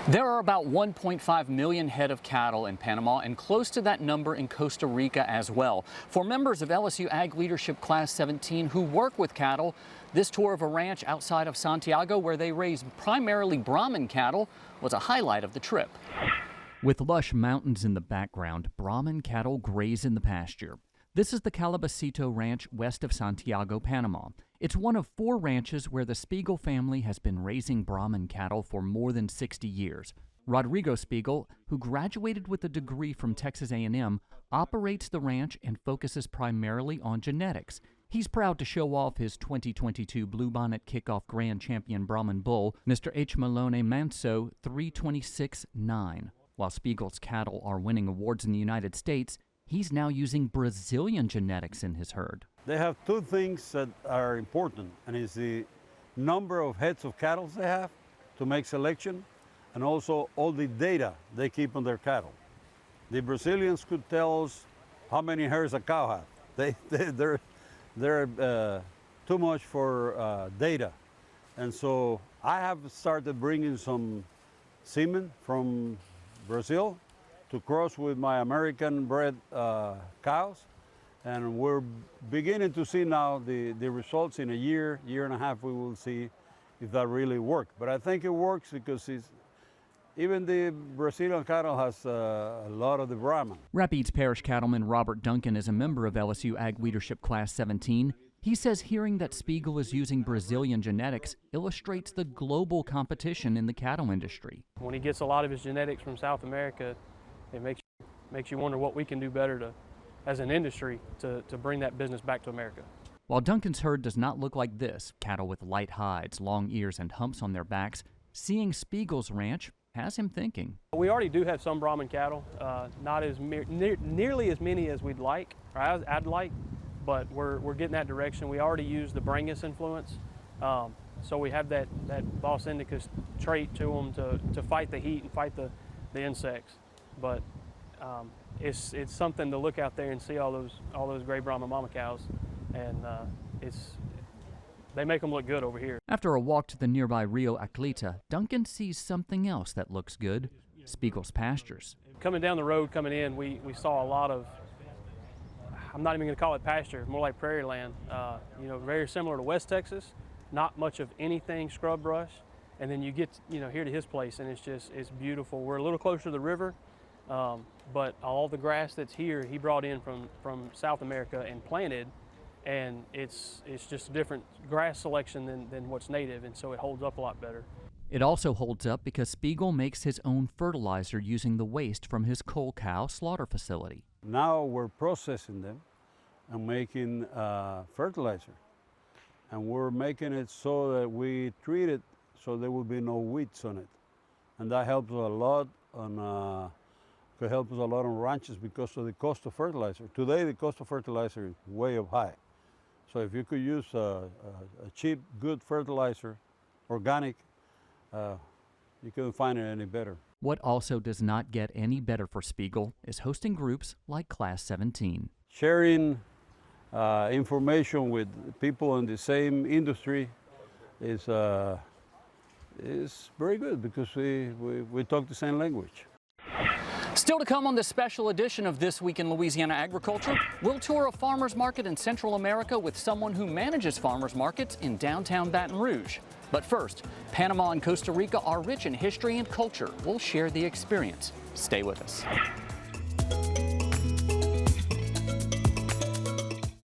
There are about 1.5 million head of cattle in Panama and close to that number in Costa Rica as well. For members of LSU AgLeadership Class XVII who work with cattle, this tour of a ranch outside of Santiago where they raise primarily Brahman cattle was a highlight of the trip. With lush mountains in the background, Brahman cattle graze in the pasture. This is the Calabacito Ranch west of Santiago, Panama. It's one of 4 ranches where the Spiegel family has been raising Brahman cattle for more than 60 years. Rodrigo Spiegel, who graduated with a degree from Texas A&M, operates the ranch and focuses primarily on genetics. He's proud to show off his 2022 Bluebonnet Kickoff Grand Champion Brahman bull, Mr. H. Malone Manso 326-9. While Spiegel's cattle are winning awards in the United States, he's now using Brazilian genetics in his herd. They have 2 things that are important, and it's the number of heads of cattle they have to make selection, and also all the data they keep on their cattle. The Brazilians could tell us how many hairs a cow has. They're too much for data. And so I have started bringing some semen from Brazil to cross with my American bred cows. And we're beginning to see now the results. In a year and a half, we will see if that really works. But I think it works because even the Brazilian cattle has a lot of the Brahman. Rapides Parish cattleman Robert Duncan is a member of LSU AgLeadership Class XVII. He says hearing that Spiegel is using Brazilian genetics illustrates the global competition in the cattle industry. When he gets a lot of his genetics from South America, it makes you wonder what we can do better as an industry to bring that business back to America. While Duncan's herd does not look like this, cattle with light hides, long ears, and humps on their backs, seeing Spiegel's ranch has him thinking. We already do have some Brahman cattle, not as nearly as many as we'd like, or I'd like, but we're getting that direction. We already use the Brangus influence, so we have that Bos Indicus trait to them to fight the heat and fight the insects. But it's something to look out there and see all those gray Brahman mama cows, and they make them look good over here. After a walk to the nearby Rio Aclita, Duncan sees something else that looks good: Spiegel's pastures. Coming down the road, coming in, we saw a lot of, I'm not even going to call it pasture, more like prairie land. Very similar to West Texas, not much of anything scrub brush, and then you get here to his place, and it's beautiful. We're a little closer to the river. But all the grass that's here, he brought in from South America and planted, and it's just a different grass selection than what's native, and so it holds up a lot better. It also holds up because Spiegel makes his own fertilizer using the waste from his coal cow slaughter facility. Now we're processing them and making fertilizer, and we're making it so that we treat it so there will be no weeds on it, and that helps a lot on could help us a lot on ranches because of the cost of fertilizer. Today, the cost of fertilizer is way up high. So if you could use a cheap, good fertilizer, organic, you couldn't find it any better. What also does not get any better for Spiegel is hosting groups like Class XVII. Sharing information with people in the same industry is very good because we talk the same language. Still to come on this special edition of This Week in Louisiana Agriculture, we'll tour a farmer's market in Central America with someone who manages farmers markets in downtown Baton Rouge. But first, Panama and Costa Rica are rich in history and culture. We'll share the experience. Stay with us.